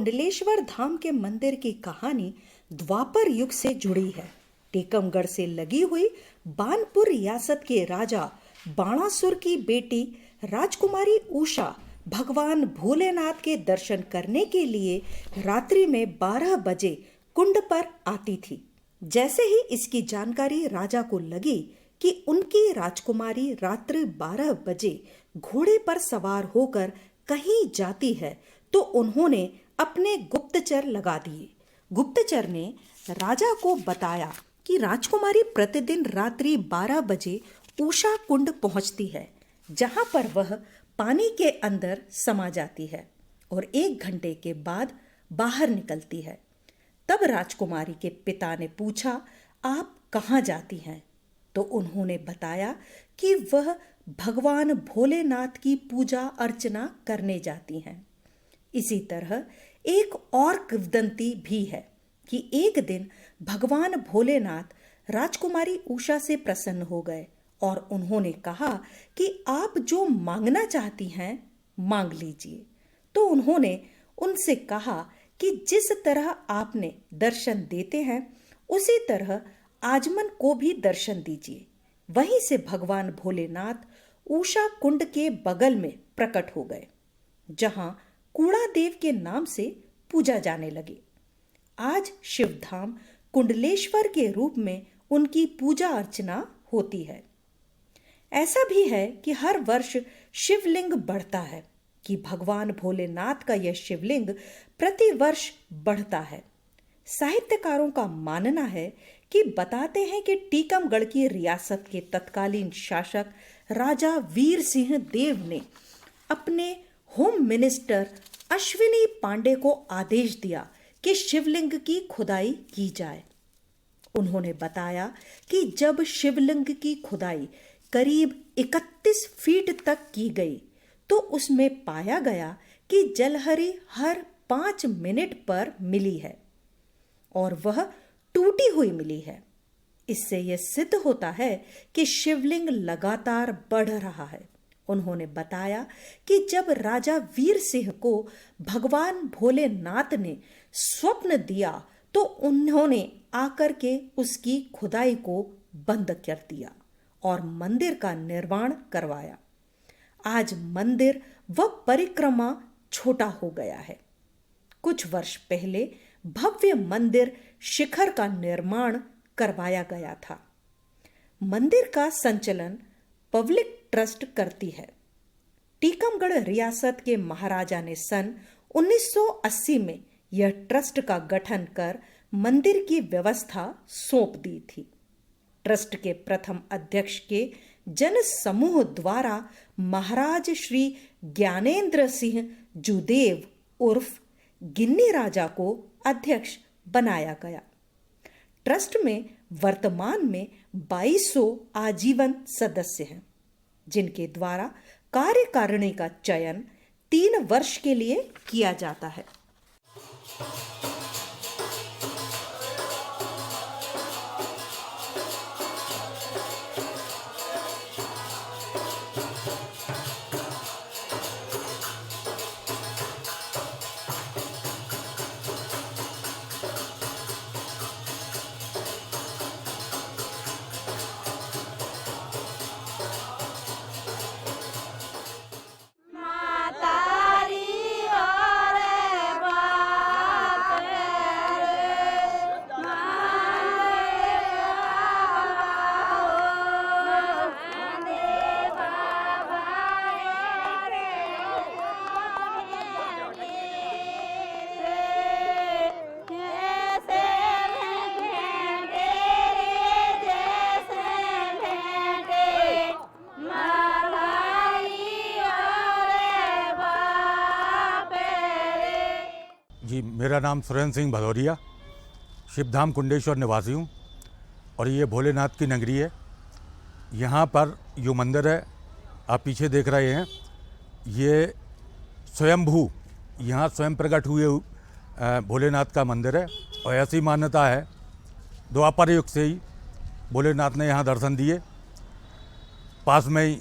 कुंडलेश्वर धाम के मंदिर की कहानी द्वापर युग से जुड़ी है। टीकमगढ़ से लगी हुई बानपुर रियासत के राजा बाणासुर की बेटी राजकुमारी उषा भगवान भोलेनाथ के दर्शन करने के लिए रात्रि में 12 बजे कुंड पर आती थी। जैसे ही इसकी जानकारी राजा को लगी कि उनकी राजकुमारी रात्रि 12 बजे घोड़े पर सवार होकर कहीं जाती है, तो उन्होंने अपने गुप्तचर लगा दिए। गुप्तचर ने राजा को बताया कि राजकुमारी प्रतिदिन रात्रि 12 बजे उषा कुंड पहुंचती है, जहां पर वह पानी के अंदर समा जाती है और 1 घंटे के बाद बाहर निकलती है। तब राजकुमारी के पिता ने पूछा, आप कहाँ जाती हैं? तो उन्होंने बताया कि वह भगवान भोलेनाथ की पूजा अर्चना करने जाती हैं। इसी तरह एक और किंवदंती भी है कि एक दिन भगवान भोलेनाथ राजकुमारी उषा से प्रसन्न हो गए और उन्होंने कहा कि आप जो मांगना चाहती हैं मांग लीजिए। तो उन्होंने उनसे कहा कि जिस तरह आपने दर्शन देते हैं उसी तरह आजमन को भी दर्शन दीजिए। वहीं से भगवान भोलेनाथ उषा कुंड के बगल में प्रकट हो गए, जहां कूड़ा देव के नाम से पूजा जाने लगे। आज शिवधाम कुंडलेश्वर के रूप में उनकी पूजा अर्चना होती है। ऐसा भी है कि हर वर्ष शिवलिंग बढ़ता है कि भगवान भोलेनाथ का यह शिवलिंग प्रति वर्ष बढ़ता है। साहित्यकारों का मानना है कि बताते हैं कि टीकमगढ़ की रियासत के तत्कालीन शासक राजा वीर सिंह देव ने अपने होम मिनिस्टर अश्विनी पांडे को आदेश दिया कि शिवलिंग की खुदाई की जाए। उन्होंने बताया कि जब शिवलिंग की खुदाई करीब 31 फीट तक की गई तो उसमें पाया गया कि जलहरी हर 5 मिनट पर मिली है और वह टूटी हुई मिली है। इससे यह सिद्ध होता है कि शिवलिंग लगातार बढ़ रहा है। उन्होंने बताया कि जब राजा वीर सिंह को भगवान भोलेनाथ ने स्वप्न दिया तो उन्होंने आकर के उसकी खुदाई को बंद कर दिया और मंदिर का निर्माण करवाया। आज मंदिर व परिक्रमा छोटा हो गया है। कुछ वर्ष पहले भव्य मंदिर शिखर का निर्माण करवाया गया था। मंदिर का संचालन पब्लिक ट्रस्ट करती है। टीकमगढ़ रियासत के महाराजा ने सन 1980 में यह ट्रस्ट का गठन कर मंदिर की व्यवस्था सौंप दी थी। ट्रस्ट के प्रथम अध्यक्ष के जन समूह द्वारा महाराज श्री ज्ञानेंद्र सिंह जुदेव उर्फ गिन्नी राजा को अध्यक्ष बनाया गया। ट्रस्ट में वर्तमान में 2200 आजीवन सदस्य हैं, जिनके द्वारा कार्यकारिणी का चयन 3 वर्ष के लिए किया जाता है। जी, मेरा नाम सुरेंद्र सिंह भदौरिया, शिवधाम कुंडेश्वर निवासी हूँ और ये भोलेनाथ की नगरी है। यहाँ पर जो मंदिर है आप पीछे देख रहे हैं, ये स्वयंभू यहाँ स्वयं प्रकट हुए भोलेनाथ का मंदिर है और ऐसी मान्यता है द्वापर युग से ही भोलेनाथ ने यहाँ दर्शन दिए। पास में ही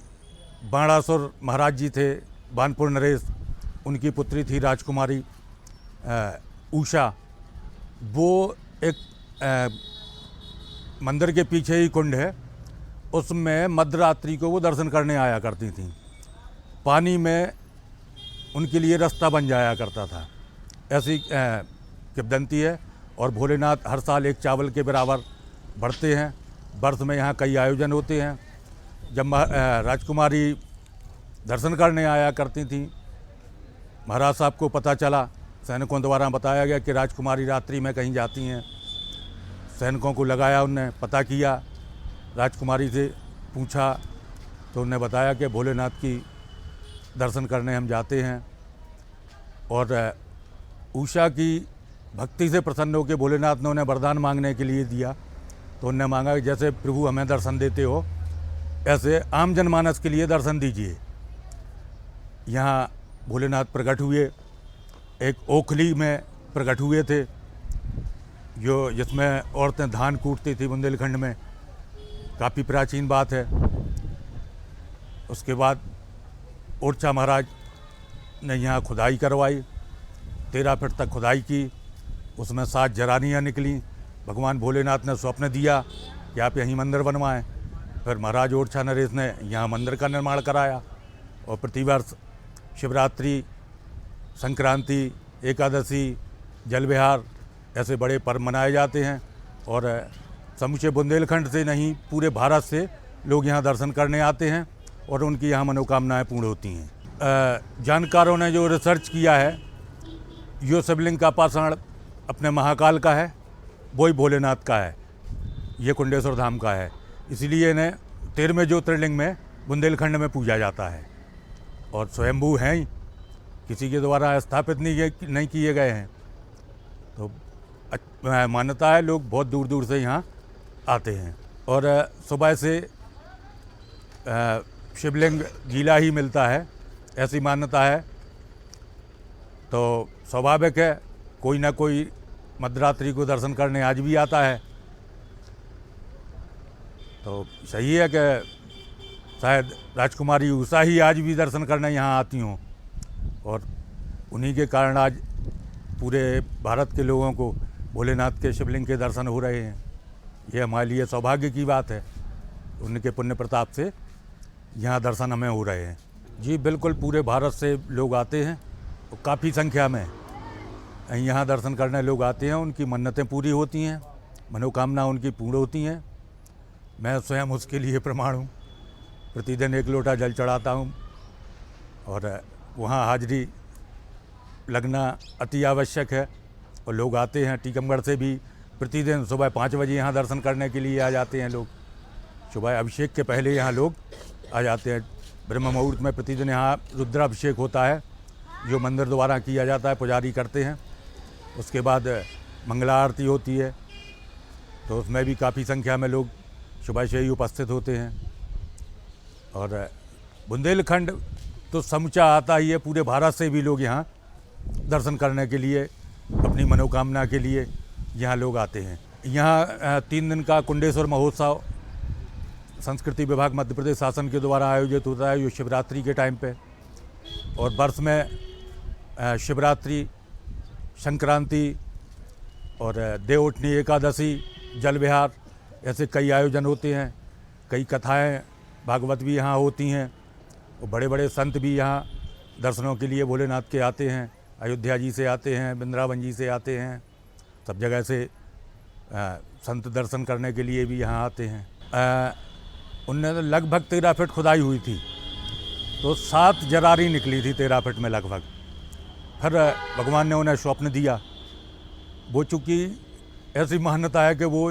बाणासुर महाराज जी थे, बानपुर नरेश, उनकी पुत्री थी राजकुमारी। उषा, वो एक मंदिर के पीछे ही कुंड है, उसमें मध्यरात्रि को वो दर्शन करने आया करती थीं। पानी में उनके लिए रास्ता बन जाया करता था, ऐसी किंवदंती है। और भोलेनाथ हर साल एक चावल के बराबर बढ़ते हैं। वर्ष में यहाँ कई आयोजन होते हैं। जब राजकुमारी दर्शन करने आया करती थी, महाराज साहब को पता चला, सैनिकों द्वारा बताया गया कि राजकुमारी रात्रि में कहीं जाती हैं। सैनिकों को लगाया, उनने पता किया, राजकुमारी से पूछा तो उन्हें बताया कि भोलेनाथ की दर्शन करने हम जाते हैं। और उषा की भक्ति से प्रसन्न होकर भोलेनाथ ने उन्हें वरदान मांगने के लिए दिया। तो उन्होंने मांगा कि जैसे प्रभु हमें दर्शन देते हो, ऐसे आम जनमानस के लिए दर्शन दीजिए। यहाँ भोलेनाथ प्रकट हुए, एक ओखली में प्रकट हुए थे, जिसमें औरतें धान कूटती थी बुंदेलखंड में, काफ़ी प्राचीन बात है। उसके बाद ओरछा महाराज ने यहाँ खुदाई करवाई, 13 फीट तक खुदाई की, उसमें 7 जरानियाँ निकलीं। भगवान भोलेनाथ ने स्वप्न दिया कि आप यहीं मंदिर बनवाएं। फिर महाराज ओरछा नरेश ने यहाँ मंदिर का निर्माण कराया। और प्रतिवर्ष शिवरात्रि, संक्रांति, एकादशी, जल विहार ऐसे बड़े पर्व मनाए जाते हैं। और समूचे बुंदेलखंड से नहीं, पूरे भारत से लोग यहाँ दर्शन करने आते हैं और उनकी यहाँ मनोकामनाएं पूर्ण होती हैं। जानकारों ने जो रिसर्च किया है, यो शिवलिंग का पाषाण अपने महाकाल का है, वही भोलेनाथ का है, ये कुंडेश्वर धाम का है। इसीलिए इन्हें 13वें ज्योतिर्लिंग में बुंदेलखंड में पूजा जाता है। और स्वयंभू हैं ही, किसी के द्वारा स्थापित नहीं किए गए हैं। तो मान्यता है, लोग बहुत दूर दूर से यहाँ आते हैं। और सुबह से शिवलिंग गीला ही मिलता है, ऐसी मान्यता है। तो स्वाभाविक है, कोई ना कोई मध्यरात्रि को दर्शन करने आज भी आता है। तो सही है कि शायद राजकुमारी उषा ही आज भी दर्शन करने यहाँ आती हों, और उन्हीं के कारण आज पूरे भारत के लोगों को भोलेनाथ के शिवलिंग के दर्शन हो रहे हैं। ये हमारे लिए सौभाग्य की बात है, उनके पुण्य प्रताप से यहाँ दर्शन हमें हो रहे हैं। जी बिल्कुल, पूरे भारत से लोग आते हैं, काफ़ी संख्या में यहाँ दर्शन करने लोग आते हैं। उनकी मन्नतें पूरी होती हैं, मनोकामना उनकी पूर्ण होती हैं। मैं स्वयं उसके लिए प्रमाण हूँ। प्रतिदिन 1 लोटा जल चढ़ाता हूँ और वहाँ हाजिरी लगना अति आवश्यक है। और लोग आते हैं टीकमगढ़ से भी, प्रतिदिन सुबह 5 बजे यहाँ दर्शन करने के लिए आ जाते हैं लोग। सुबह अभिषेक के पहले यहाँ लोग आ जाते हैं। ब्रह्म मुहूर्त में प्रतिदिन यहाँ रुद्राभिषेक होता है, जो मंदिर द्वारा किया जाता है, पुजारी करते हैं। उसके बाद मंगला आरती होती है, तो उसमें भी काफ़ी संख्या में लोग सुबह से ही उपस्थित होते हैं। और बुंदेलखंड तो समूचा आता ही है, पूरे भारत से भी लोग यहाँ दर्शन करने के लिए, अपनी मनोकामना के लिए यहाँ लोग आते हैं। यहाँ 3 दिन का कुंडेश्वर महोत्सव संस्कृति विभाग मध्य प्रदेश शासन के द्वारा आयोजित होता है, जो शिवरात्रि के टाइम पे। और वर्ष में शिवरात्रि, संक्रांति और देवउठनी एकादशी, जल विहार ऐसे कई आयोजन होते हैं। कई कथाएं भागवत भी यहाँ होती हैं। और बड़े बड़े संत भी यहाँ दर्शनों के लिए भोलेनाथ के आते हैं। अयोध्या जी से आते हैं, वृंदावन जी से आते हैं, सब जगह से संत दर्शन करने के लिए भी यहाँ आते हैं। उनने लगभग 13 फीट खुदाई हुई थी, तो 7 जरारी निकली थी 13 फीट में लगभग। फिर भगवान ने उन्हें स्वप्न दिया। वो चूँकि ऐसी मान्यता है कि वो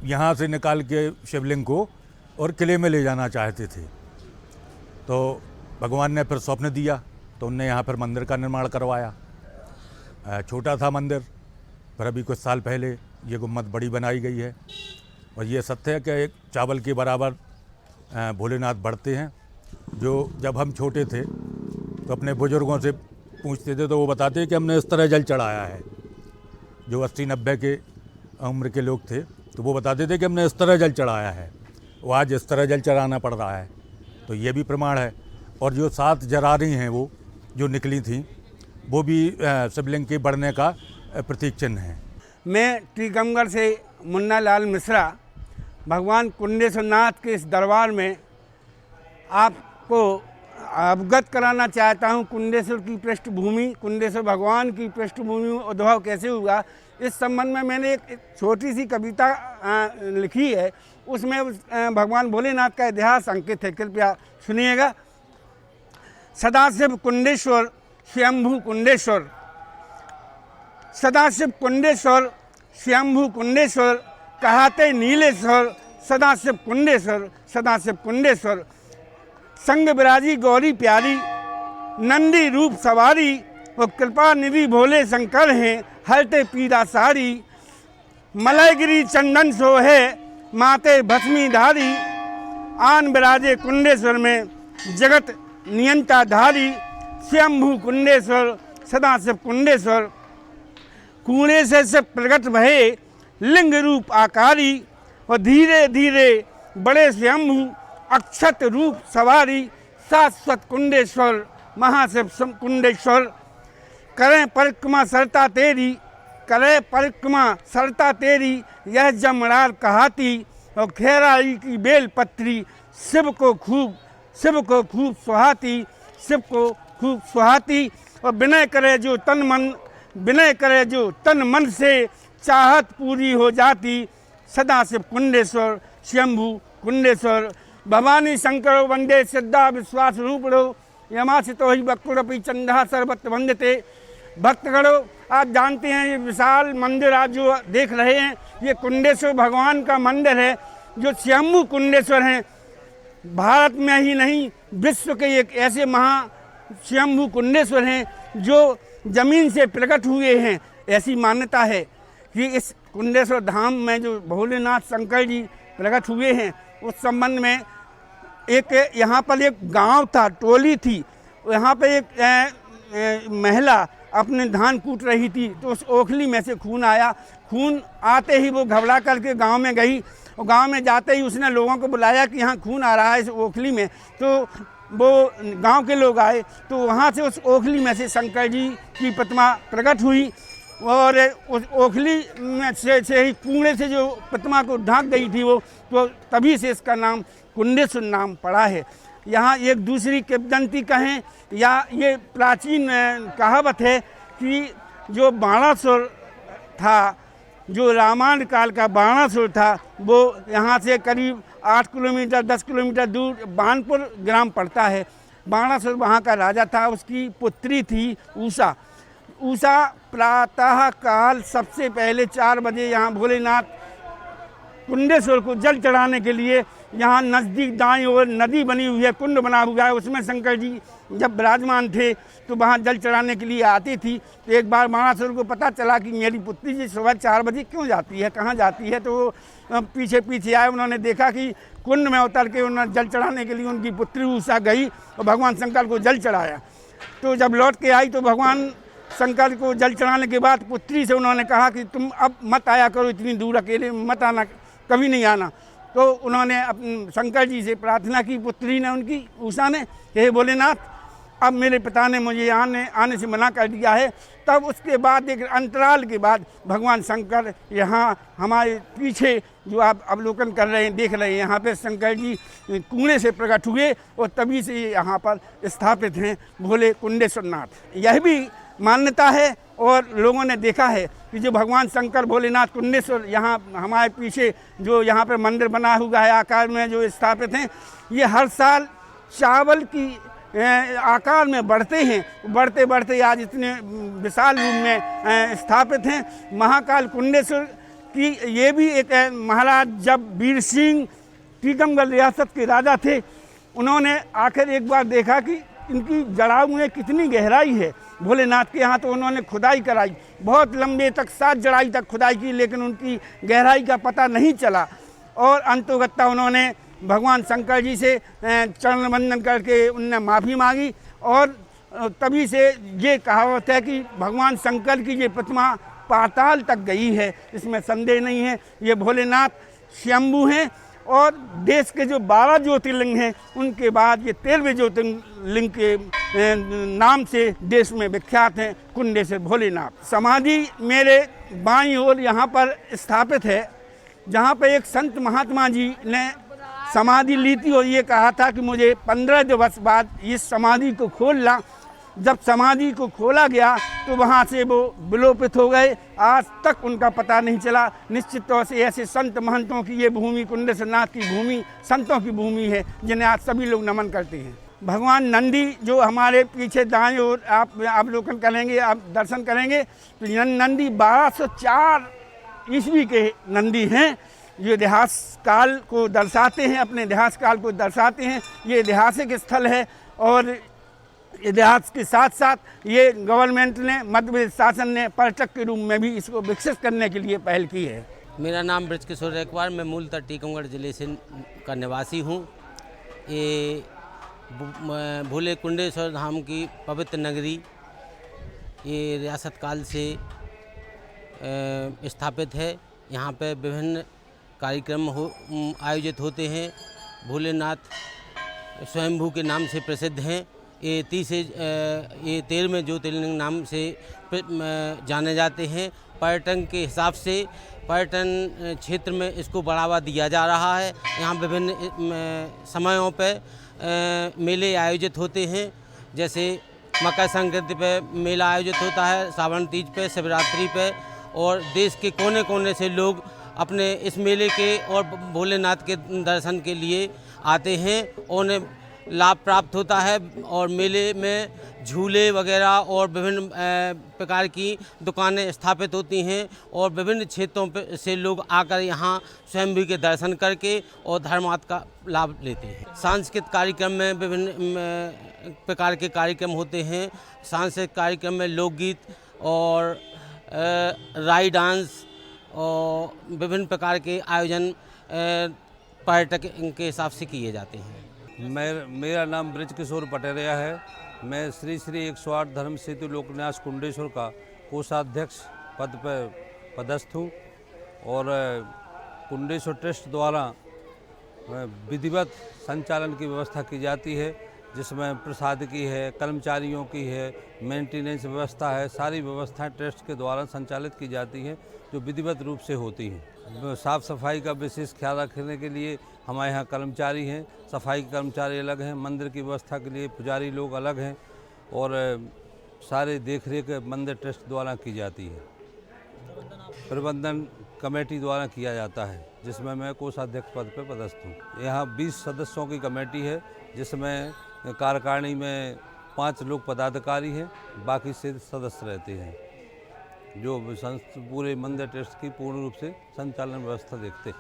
यहाँ से निकाल के शिवलिंग को और किले में ले जाना चाहते थे। तो भगवान ने फिर स्वप्न दिया, तो उनने यहाँ पर मंदिर का निर्माण करवाया। छोटा था मंदिर, पर अभी कुछ साल पहले ये गुम्बद बड़ी बनाई गई है। और ये सत्य है कि एक चावल के बराबर भोलेनाथ बढ़ते हैं। जो जब हम छोटे थे तो अपने बुजुर्गों से पूछते थे, तो वो बताते कि हमने इस तरह जल चढ़ाया है। जो 80-90 के उम्र के लोग थे, तो वो बताते थे कि हमने इस तरह जल चढ़ाया है। वो आज इस तरह जल चढ़ाना पड़ रहा है, तो ये भी प्रमाण है। और जो 7 जरारी हैं वो जो निकली थी, वो भी शिवलिंग के बढ़ने का प्रतीक चिन्ह है। मैं टीकमगढ़ से मुन्ना लाल मिश्रा भगवान कुंडेश्वर नाथ के इस दरबार में आपको अवगत कराना चाहता हूँ। कुंडेश्वर की पृष्ठभूमि, कुंडेश्वर भगवान की पृष्ठभूमि उद्भव कैसे हुआ, इस संबंध में मैंने एक छोटी सी कविता लिखी है। उसमें भगवान भोलेनाथ का इतिहास अंकित है, कृपया सुनिएगा। सदाशिव कुंडेश्वर स्वयंभू कुंडेश्वर, सदाशिव कुंडेश्वर स्वयंभू कुंडेश्वर, कहाते नीलेश्वर सदाशिव कुंडेश्वर, सदाशिव कुंडेश्वर। संग विराजी गौरी प्यारी, नंदी रूप सवारी, वो कृपा निधि भोले शंकर हैं, हरते पीरा सारी। मलयगिरी चंदन सोहे, माते भस्मी धारी, आन विराजे कुंडेश्वर में, जगत नियंता धारी। स्वयंभू कुंडेश्वर सदाशिव कुंडेश्वर, कूड़े से प्रकट भये लिंग रूप आकारी, और धीरे धीरे बड़े स्वयंभू अक्षत रूप सवारी। शाश्वत कुंडेश्वर महाशिव कुंडेश्वर, करें परिक्रमा सरता तेरी, करें परिक्रमा सरता तेरी, यह जमरार कहाती, और खेराई की बेल पत्री, शिव को खूब सुहाती, शिव को खूब सुहाती। और विनय करे जो तन मन, विनय करे जो तन मन से, चाहत पूरी हो जाती। सदाशिव कुंडेश्वर स्वयंभू कुंडेश्वर, भवानी शंकर वंदे सिद्धा विश्वास रूपड़ो, यमासितो ही बकुड़पी चंदा सर्वत्र वंदते। भक्तगणों, आप जानते हैं ये विशाल मंदिर आप जो देख रहे हैं, ये कुंडेश्वर भगवान का मंदिर है, जो स्वयंभू कुंडेश्वर हैं। भारत में ही नहीं, विश्व के एक ऐसे महा स्वयंभू कुंडेश्वर हैं जो जमीन से प्रकट हुए हैं। ऐसी मान्यता है कि इस कुंडेश्वर धाम में जो भोलेनाथ शंकर जी प्रकट हुए हैं, उस संबंध में एक यहाँ पर एक गांव था, टोली थी। यहाँ पे एक महिला अपने धान कूट रही थी, तो उस ओखली में से खून आया। खून आते ही वो घबरा करके गांव में गई, और गांव में जाते ही उसने लोगों को बुलाया कि यहाँ खून आ रहा है इस ओखली में। तो वो गांव के लोग आए, तो वहाँ से उस ओखली में से शंकर जी की प्रतिमा प्रकट हुई, और उस ओखली में से ही कुएं से जो प्रतिमा को ढांक गई थी वो, तो तभी से इसका नाम कुंडेश्वर नाम पड़ा है। यहाँ एक दूसरी किंवदंती कहें या ये प्राचीन कहावत है कि जो बाणासुर था, जो रामायण काल का बाणासुर था, वो यहाँ से करीब 8 किलोमीटर 10 किलोमीटर दूर बानपुर ग्राम पड़ता है। बाणासुर वहाँ का राजा था, उसकी पुत्री थी उषा। उषा प्रातः काल सबसे पहले 4 बजे यहाँ भोलेनाथ कुंडेश्वर को जल चढ़ाने के लिए, यहाँ नज़दीक दाईं ओर नदी बनी हुई है, कुंड बना हुआ है, उसमें शंकर जी जब विराजमान थे तो वहाँ जल चढ़ाने के लिए आती थी। तो एक बार बाणासुर को पता चला कि मेरी पुत्री जी सुबह 4 बजे क्यों जाती है, कहाँ जाती है, तो वो पीछे पीछे आए। उन्होंने देखा कि कुंड में उतर के उन्होंने जल चढ़ाने के लिए उनकी पुत्री उषा गई और भगवान शंकर को जल चढ़ाया। तो जब लौट के आई तो भगवान शंकर को जल चढ़ाने के बाद पुत्री से उन्होंने कहा कि तुम अब मत आया करो, इतनी दूर अकेले मत आना, कभी नहीं आना। तो उन्होंने शंकर जी से प्रार्थना की, पुत्री ने उनकी उषा ने, हे भोलेनाथ अब मेरे पिता ने मुझे आने से मना कर दिया है। तब उसके बाद एक अंतराल के बाद भगवान शंकर यहाँ हमारे पीछे जो आप अवलोकन कर रहे हैं, देख रहे हैं, यहाँ पे शंकर जी कुएं से प्रकट हुए और तभी से यहाँ पर स्थापित हैं भोले कुंडेश्वर नाथ। यह भी मान्यता है और लोगों ने देखा है कि जो भगवान शंकर भोलेनाथ कुंडेश्वर यहाँ हमारे पीछे जो यहाँ पे मंदिर बना हुआ है आकार में जो स्थापित हैं, ये हर साल चावल की आकार में बढ़ते हैं। बढ़ते बढ़ते आज इतने विशाल रूप में स्थापित हैं। महाकाल कुंडेश्वर की ये भी एक महाराज जब वीर सिंह टीकमगढ़ रियासत के राजा थे, उन्होंने आखिर एक बार देखा कि इनकी जड़ाऊ में कितनी गहराई है भोलेनाथ के यहाँ, तो उन्होंने खुदाई कराई, बहुत लंबे तक 7 जड़ाई तक खुदाई की, लेकिन उनकी गहराई का पता नहीं चला। और अंतोगत्ता उन्होंने भगवान शंकर जी से चरण वंदन करके उनने माफ़ी मांगी, और तभी से ये कहावत है कि भगवान शंकर की ये प्रतिमा पाताल तक गई है, इसमें संदेह नहीं है। ये भोलेनाथ स्वयंभू हैं और देश के जो 12 ज्योतिर्लिंग हैं उनके बाद ये 13वें ज्योतिर्लिंग के नाम से देश में विख्यात हैं कुंडेश्वर भोलेनाथ। समाधि मेरे बाईं ओर यहाँ पर स्थापित है, जहाँ पर एक संत महात्मा जी ने समाधि ली थी और ये कहा था कि मुझे 15 दिवस बाद इस समाधि को खोलना। जब समाधि को खोला गया तो वहाँ से वो विलोपित हो गए, आज तक उनका पता नहीं चला। निश्चित तौर से ऐसे संत महंतों की ये भूमि कुंडेश्वर नाथ की भूमि संतों की भूमि है, जिन्हें आज सभी लोग नमन करते हैं। भगवान नंदी जो हमारे पीछे दाएं ओर आप अवलोकन करेंगे, आप दर्शन करेंगे तो नंदी 1204 ईस्वी के नंदी हैं। ये इतिहास काल को दर्शाते हैं, अपने इतिहास काल को दर्शाते हैं। ये ऐतिहासिक स्थल है और इतिहास के साथ साथ ये गवर्नमेंट ने, मध्य प्रदेश शासन ने पर्यटक के रूप में भी इसको विकसित करने के लिए पहल की है। मेरा नाम ब्रजकिशोर रैकवार, मैं मूलतः टीकमगढ़ जिले से का निवासी हूँ। ये भोले कुंडेश्वर धाम की पवित्र नगरी ये रियासत काल से स्थापित है। यहाँ पे विभिन्न कार्यक्रम आयोजित होते हैं। भोलेनाथ स्वयंभू के नाम से प्रसिद्ध हैं। ये 13वें ज्योतिर्लिंग नाम से जाने जाते हैं। पर्यटन के हिसाब से पर्यटन क्षेत्र में इसको बढ़ावा दिया जा रहा है। यहाँ विभिन्न समयों पर मेले आयोजित होते हैं, जैसे मकर संक्रांति पे मेला आयोजित होता है, सावन तीज पे, शिवरात्रि पे, और देश के कोने कोने से लोग अपने इस मेले के और भोलेनाथ के दर्शन के लिए आते हैं और उन्हें लाभ प्राप्त होता है। और मेले में झूले वगैरह और विभिन्न प्रकार की दुकानें स्थापित होती हैं और विभिन्न क्षेत्रों से लोग आकर यहाँ स्वयंभू के दर्शन करके और धर्मार्थ का लाभ लेते हैं। सांस्कृतिक कार्यक्रम में विभिन्न प्रकार के कार्यक्रम होते हैं। सांस्कृतिक कार्यक्रम में लोकगीत और राई डांस और विभिन्न प्रकार के आयोजन पर्यटक के हिसाब से किए जाते हैं। मेरा नाम ब्रजकिशोर पटेरिया है। मैं श्री श्री 108 धर्म सेतु लोकन्यास कुंडेश्वर का कोषाध्यक्ष पद पर पदस्थ हूँ और कुंडेश्वर ट्रस्ट द्वारा विधिवत संचालन की व्यवस्था की जाती है, जिसमें प्रसाद की है, कर्मचारियों की है, मेंटेनेंस व्यवस्था है। सारी व्यवस्थाएं ट्रस्ट के द्वारा संचालित की जाती हैं जो विधिवत रूप से होती हैं। साफ़ सफाई का विशेष ख्याल रखने के लिए हमारे यहाँ कर्मचारी हैं, सफाई के कर्मचारी अलग हैं, मंदिर की व्यवस्था के लिए पुजारी लोग अलग हैं और सारे देख रेख मंदिर ट्रस्ट द्वारा की जाती है। प्रबंधन कमेटी द्वारा किया जाता है, जिसमें मैं कोषाध्यक्ष पद पर पदस्थ हूँ। यहाँ 20 सदस्यों की कमेटी है, जिसमें कार्यकारिणी में 5 लोग पदाधिकारी हैं, बाकी से सदस्य रहते हैं जो पूरे मंदिर ट्रस्ट की पूर्ण रूप से संचालन व्यवस्था देखते।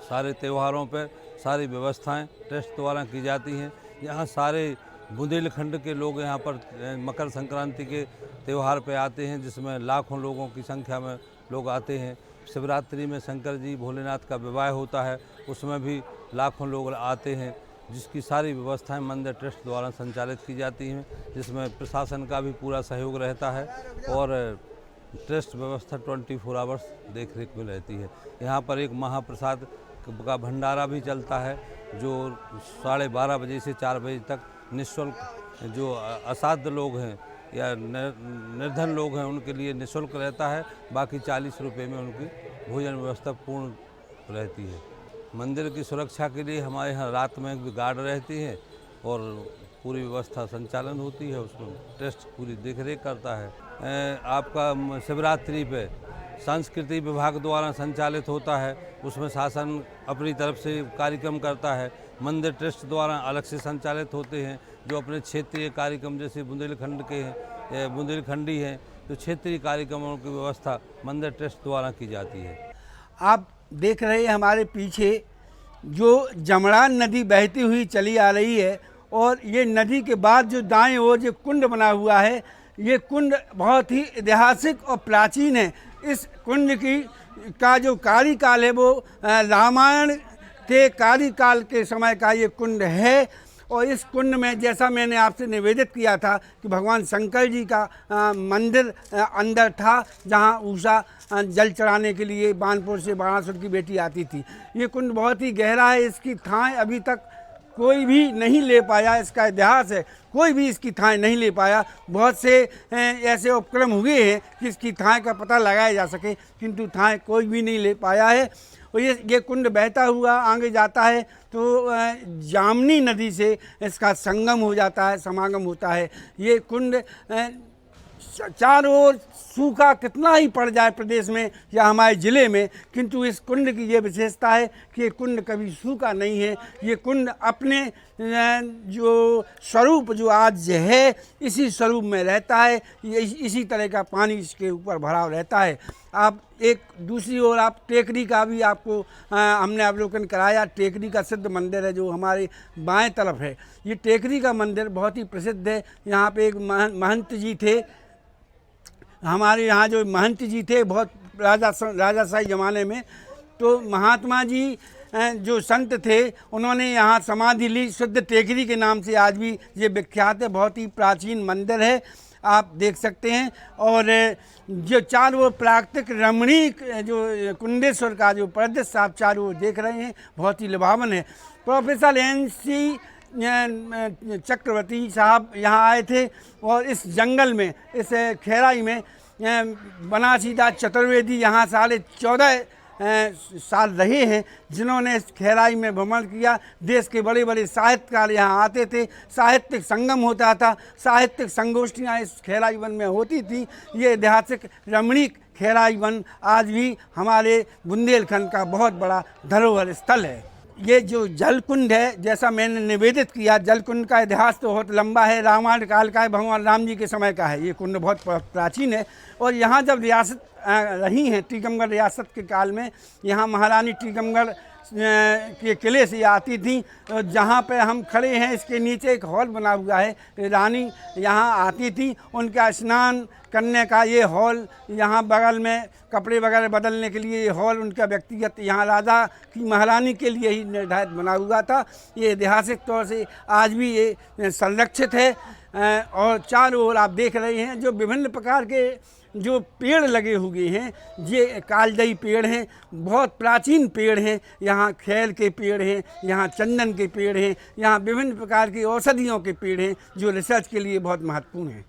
सारे त्योहारों पर सारी व्यवस्थाएं ट्रस्ट द्वारा की जाती हैं। यहाँ सारे बुंदेलखंड के लोग यहाँ पर मकर संक्रांति के त्यौहार पे आते हैं, जिसमें लाखों लोगों की संख्या में लोग आते हैं। शिवरात्रि में शंकर जी भोलेनाथ का विवाह होता है, उसमें भी लाखों लोग आते हैं, जिसकी सारी व्यवस्थाएं मंदिर ट्रस्ट द्वारा संचालित की जाती हैं, जिसमें प्रशासन का भी पूरा सहयोग रहता है और ट्रस्ट व्यवस्था 24 आवर्स देख रेख में रहती है। यहाँ पर एक महाप्रसाद का भंडारा भी चलता है, जो 12:30 बजे से 4 बजे तक निःशुल्क, जो असाध्य लोग हैं या निर्धन लोग हैं उनके लिए निःशुल्क रहता है। बाकी 40 रुपये में उनकी भोजन व्यवस्था पूर्ण रहती है। मंदिर की सुरक्षा के लिए हमारे यहाँ रात में भी गार्ड रहती है और पूरी व्यवस्था संचालन होती है, उसमें ट्रस्ट पूरी देखरेख करता है। आपका शिवरात्रि पे सांस्कृतिक विभाग द्वारा संचालित होता है, उसमें शासन अपनी तरफ से कार्यक्रम करता है। मंदिर ट्रस्ट द्वारा अलग से संचालित होते हैं, जो अपने क्षेत्रीय कार्यक्रम जैसे बुंदेलखंड के हैं, बुंदेलखंडी हैं, तो क्षेत्रीय कार्यक्रमों की व्यवस्था मंदिर ट्रस्ट द्वारा की जाती है। आप देख रहे हैं हमारे पीछे जो जमड़ान नदी बहती हुई चली आ रही है और ये नदी के बाद जो दाएं ओर जो कुंड बना हुआ है, ये कुंड बहुत ही ऐतिहासिक और प्राचीन है। इस कुंड का जो कार्यकाल है वो रामायण के कार्यकाल के समय का ये कुंड है और इस कुंड में जैसा मैंने आपसे निवेदित किया था कि भगवान शंकर जी का मंदिर अंदर था, जहाँ उषा जल चढ़ाने के लिए बानपुर से बाणासुर की बेटी आती थी। ये कुंड बहुत ही गहरा है, इसकी थाएँ अभी तक कोई भी नहीं ले पाया। इसका इतिहास है, कोई भी इसकी थाएँ नहीं ले पाया। बहुत से ऐसे उपक्रम हुए हैं कि इसकी थाएँ का पता लगाया जा सके, किंतु थाएँ कोई भी नहीं ले पाया है। और ये कुंड बहता हुआ आगे जाता है तो जामनी नदी से इसका संगम हो जाता है, समागम होता है। ये कुंड चारों ओर सूखा कितना ही पड़ जाए प्रदेश में या हमारे ज़िले में, किंतु इस कुंड की ये विशेषता है कि ये कुंड कभी सूखा नहीं है। ये कुंड अपने जो स्वरूप जो आज है इसी स्वरूप में रहता है। ये इसी तरह का पानी इसके ऊपर भरा रहता है। आप एक दूसरी ओर आप टेकरी का भी आपको हमने अवलोकन कराया। टेकरी का सिद्ध मंदिर है जो हमारे बाएं तरफ है। ये टेकरी का मंदिर बहुत ही प्रसिद्ध है। यहाँ पे एक महंत जी थे, हमारे यहाँ जो महंत जी थे बहुत राजाशाही ज़माने में, तो महात्मा जी जो संत थे उन्होंने यहाँ समाधि ली। शुद्ध टेकरी के नाम से आज भी ये विख्यात है। बहुत ही प्राचीन मंदिर है, आप देख सकते हैं। और जो चारों प्राकृतिक रमणीक जो कुंडेश्वर का जो परिदृश्य आप चारों देख रहे हैं बहुत ही लुभावन है। प्रोफेसर NC चक्रवर्ती साहब यहाँ आए थे और इस जंगल में, इस खेराई में बनासीदास चतुर्वेदी यहाँ 14.5 साल रहे हैं, जिन्होंने इस खेराई में भ्रमण किया। देश के बड़े बड़े साहित्यकार यहाँ आते थे, साहित्यिक संगम होता था, साहित्यिक संगोष्ठियाँ इस खेराई वन में होती थी। ये ऐतिहासिक रमणीक खेराई वन आज भी हमारे बुंदेलखंड का बहुत बड़ा धरोहर स्थल है। ये जो जलकुंड है, जैसा मैंने निवेदित किया, जलकुंड का इतिहास तो बहुत लंबा है, रामायण काल का है, भगवान राम जी के समय का है। ये कुंड बहुत प्राचीन है। और यहाँ जब रियासत रही हैं टीकमगढ़ रियासत के काल में, यहाँ महारानी टीकमगढ़ के किले से आती थी। जहाँ पे हम खड़े हैं इसके नीचे एक हॉल बना हुआ है, रानी यहाँ आती थी, उनका स्नान करने का ये हॉल, यहाँ बगल में कपड़े वगैरह बदलने के लिए ये हॉल उनका व्यक्तिगत यहाँ राजा की महारानी के लिए ही निर्धारित बना हुआ था। ये ऐतिहासिक तौर से आज भी ये संरक्षित है। और चारों ओर आप देख रहे हैं जो विभिन्न प्रकार के जो पेड़ लगे हुए हैं, ये कालजयी पेड़ हैं, बहुत प्राचीन पेड़ हैं। यहाँ खैल के पेड़ हैं, यहाँ चंदन के पेड़ हैं, यहाँ विभिन्न प्रकार की औषधियों के पेड़ हैं जो रिसर्च के लिए बहुत महत्वपूर्ण हैं।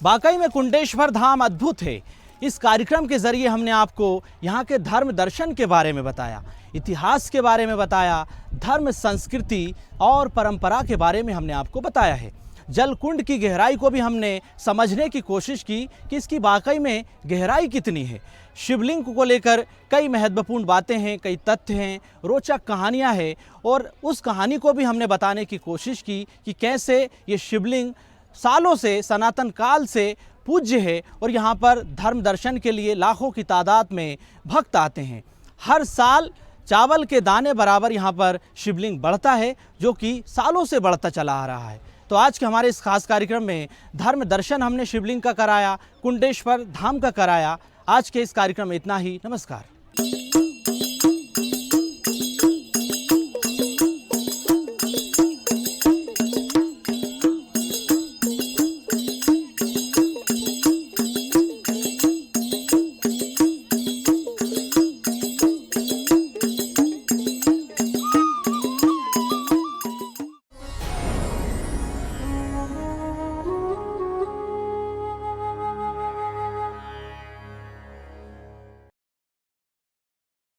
वाकई में कुंडेश्वर धाम अद्भुत है। इस कार्यक्रम के जरिए हमने आपको यहाँ के धर्म दर्शन के बारे में बताया, इतिहास के बारे में बताया, धर्म संस्कृति और परंपरा के बारे में हमने आपको बताया है। जलकुंड की गहराई को भी हमने समझने की कोशिश की कि इसकी वाकई में गहराई कितनी है। शिवलिंग को लेकर कई महत्वपूर्ण बातें हैं, कई तथ्य हैं, रोचक कहानियां हैं और उस कहानी को भी हमने बताने की कोशिश की कि कैसे ये शिवलिंग सालों से, सनातन काल से पूज्य है और यहाँ पर धर्म दर्शन के लिए लाखों की तादाद में भक्त आते हैं। हर साल चावल के दाने बराबर यहाँ पर शिवलिंग बढ़ता है, जो कि सालों से बढ़ता चला आ रहा है। तो आज के हमारे इस खास कार्यक्रम में धर्म दर्शन हमने शिवलिंग का कराया, कुंडेश्वर धाम का कराया। आज के इस कार्यक्रम में इतना ही। नमस्कार।